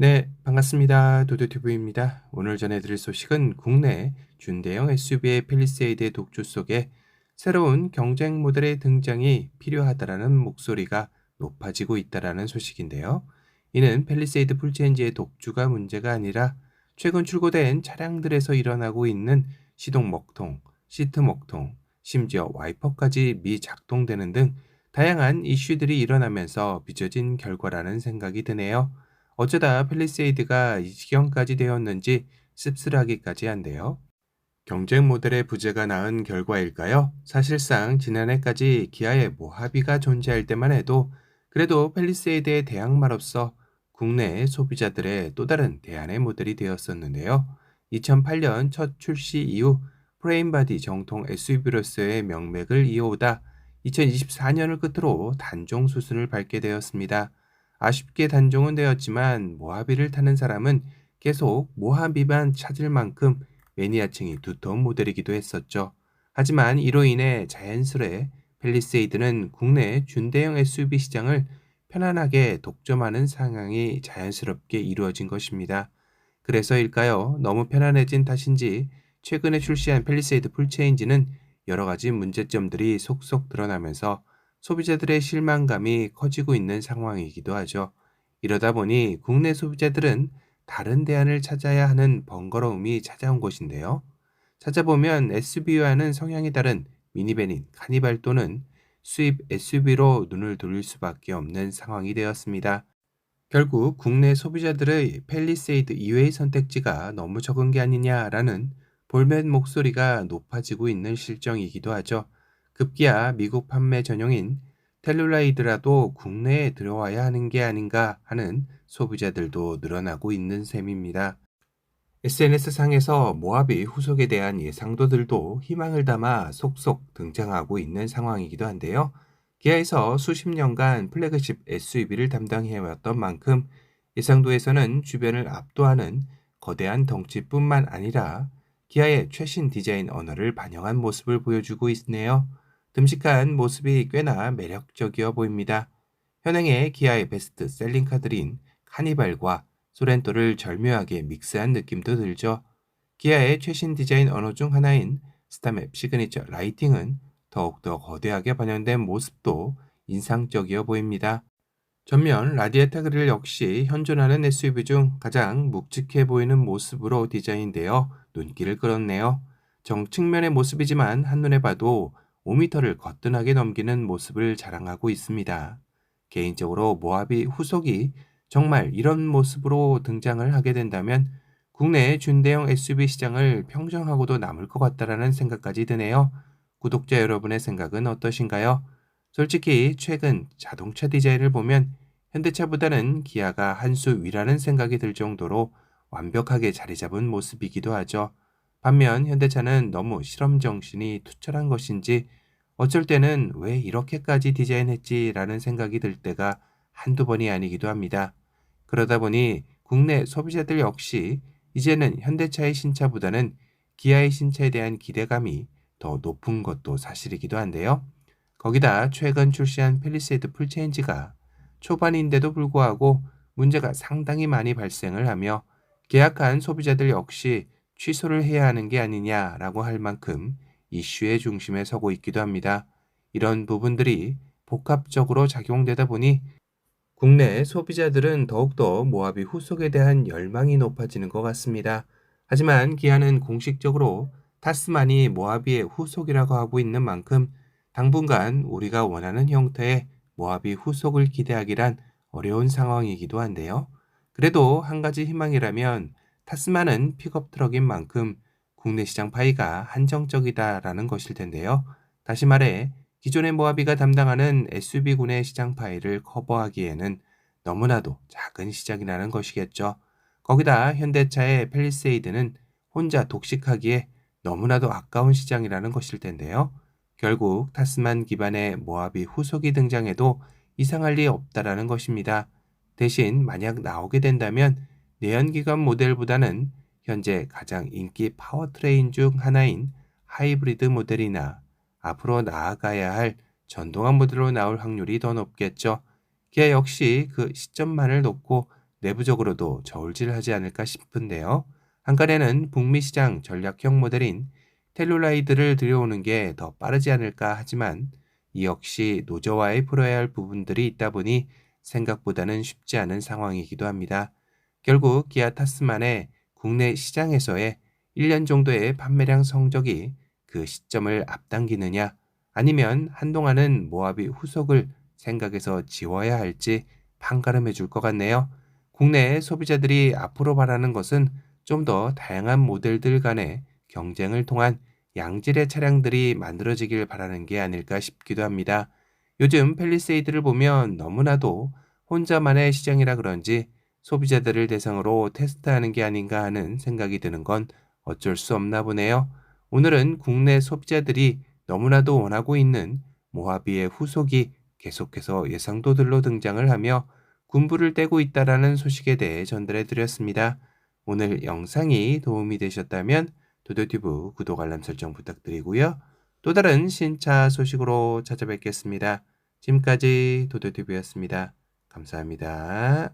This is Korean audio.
네, 반갑습니다. 도도티브입니다. 오늘 전해드릴 소식은 국내 준대형 SUV의 팰리세이드의 독주 속에 새로운 경쟁 모델의 등장이 필요하다라는 목소리가 높아지고 있다라는 소식인데요. 이는 팰리세이드 풀체인지의 독주가 문제가 아니라 최근 출고된 차량들에서 일어나고 있는 시동 먹통, 시트 먹통, 심지어 와이퍼까지 미작동되는 등 다양한 이슈들이 일어나면서 빚어진 결과라는 생각이 드네요. 어쩌다 팰리세이드가 이 지경까지 되었는지 씁쓸하기까지 한데요. 경쟁 모델의 부재가 낳은 결과일까요? 사실상 지난해까지 기아의 모하비가 존재할 때만 해도 그래도 팰리세이드의 대항마로서 국내 소비자들의 또 다른 대안의 모델이 되었었는데요. 2008년 첫 출시 이후 프레임바디 정통 SUV로서의 명맥을 이어오다 2024년을 끝으로 단종 수순을 밟게 되었습니다. 아쉽게 단종은 되었지만 모하비를 타는 사람은 계속 모하비만 찾을 만큼 매니아층이 두터운 모델이기도 했었죠. 하지만 이로 인해 자연스레 팰리세이드는 국내 준대형 SUV 시장을 편안하게 독점하는 상황이 자연스럽게 이루어진 것입니다. 그래서일까요? 너무 편안해진 탓인지 최근에 출시한 팰리세이드 풀체인지는 여러 가지 문제점들이 속속 드러나면서 소비자들의 실망감이 커지고 있는 상황이기도 하죠. 이러다 보니 국내 소비자들은 다른 대안을 찾아야 하는 번거로움이 찾아온 것인데요. 찾아보면 SUV와는 성향이 다른 미니밴인 카니발 또는 수입 SUV로 눈을 돌릴 수밖에 없는 상황이 되었습니다. 결국 국내 소비자들의 팰리세이드 이외의 선택지가 너무 적은 게 아니냐라는 볼멘 목소리가 높아지고 있는 실정이기도 하죠. 급기야 미국 판매 전용인 텔룰라이드라도 국내에 들어와야 하는 게 아닌가 하는 소비자들도 늘어나고 있는 셈입니다. SNS상에서 모하비 후속에 대한 예상도들도 희망을 담아 속속 등장하고 있는 상황이기도 한데요. 기아에서 수십 년간 플래그십 SUV를 담당해왔던 만큼 예상도에서는 주변을 압도하는 거대한 덩치뿐만 아니라 기아의 최신 디자인 언어를 반영한 모습을 보여주고 있네요. 듬직한 모습이 꽤나 매력적이어 보입니다. 현행의 기아의 베스트 셀링카들인 카니발과 소렌토를 절묘하게 믹스한 느낌도 들죠. 기아의 최신 디자인 언어 중 하나인 스타맵 시그니처 라이팅은 더욱더 거대하게 반영된 모습도 인상적이어 보입니다. 전면 라디에타 그릴 역시 현존하는 SUV 중 가장 묵직해 보이는 모습으로 디자인되어 눈길을 끌었네요. 정측면의 모습이지만 한눈에 봐도 5m를 거뜬하게 넘기는 모습을 자랑하고 있습니다. 개인적으로 모하비 후속이 정말 이런 모습으로 등장을 하게 된다면 국내 준대형 SUV 시장을 평정하고도 남을 것 같다라는 생각까지 드네요. 구독자 여러분의 생각은 어떠신가요? 솔직히 최근 자동차 디자인을 보면 현대차보다는 기아가 한 수 위라는 생각이 들 정도로 완벽하게 자리 잡은 모습이기도 하죠. 반면 현대차는 너무 실험 정신이 투철한 것인지 어쩔 때는 왜 이렇게까지 디자인했지라는 생각이 들 때가 한두 번이 아니기도 합니다. 그러다 보니 국내 소비자들 역시 이제는 현대차의 신차보다는 기아의 신차에 대한 기대감이 더 높은 것도 사실이기도 한데요. 거기다 최근 출시한 팰리세이드 풀체인지가 초반인데도 불구하고 문제가 상당히 많이 발생을 하며 계약한 소비자들 역시 취소를 해야 하는 게 아니냐라고 할 만큼 이슈의 중심에 서고 있기도 합니다. 이런 부분들이 복합적으로 작용되다 보니 국내 소비자들은 더욱더 모하비 후속에 대한 열망이 높아지는 것 같습니다. 하지만 기아는 공식적으로 타스만이 모하비의 후속이라고 하고 있는 만큼 당분간 우리가 원하는 형태의 모하비 후속을 기대하기란 어려운 상황이기도 한데요. 그래도 한 가지 희망이라면 타스만은 픽업 트럭인 만큼 국내 시장 파이가 한정적이다라는 것일 텐데요. 다시 말해 기존의 모하비가 담당하는 SUV군의 시장 파이를 커버하기에는 너무나도 작은 시장이라는 것이겠죠. 거기다 현대차의 팰리세이드는 혼자 독식하기에 너무나도 아까운 시장이라는 것일 텐데요. 결국 타스만 기반의 모하비 후속이 등장해도 이상할 리 없다라는 것입니다. 대신 만약 나오게 된다면 내연기관 모델보다는 현재 가장 인기 파워트레인 중 하나인 하이브리드 모델이나 앞으로 나아가야 할 전동화 모델로 나올 확률이 더 높겠죠. 기아 역시 그 시점만을 놓고 내부적으로도 저울질하지 않을까 싶은데요. 한간에는 북미 시장 전략형 모델인 텔룰라이드를 들여오는 게 더 빠르지 않을까 하지만 이 역시 노조와의 풀어야 할 부분들이 있다 보니 생각보다는 쉽지 않은 상황이기도 합니다. 결국 기아 타스만의 국내 시장에서의 1년 정도의 판매량 성적이 그 시점을 앞당기느냐 아니면 한동안은 모하비 후속을 생각해서 지워야 할지 판가름해 줄 것 같네요. 국내 소비자들이 앞으로 바라는 것은 좀 더 다양한 모델들 간의 경쟁을 통한 양질의 차량들이 만들어지길 바라는 게 아닐까 싶기도 합니다. 요즘 펠리세이드를 보면 너무나도 혼자만의 시장이라 그런지 소비자들을 대상으로 테스트하는 게 아닌가 하는 생각이 드는 건 어쩔 수 없나 보네요. 오늘은 국내 소비자들이 너무나도 원하고 있는 모하비의 후속이 계속해서 예상도들로 등장을 하며 군부를 떼고 있다라는 소식에 대해 전달해 드렸습니다. 오늘 영상이 도움이 되셨다면 도도튜브 구독 알람 설정 부탁드리고요. 또 다른 신차 소식으로 찾아뵙겠습니다. 지금까지 도도튜브였습니다. 감사합니다.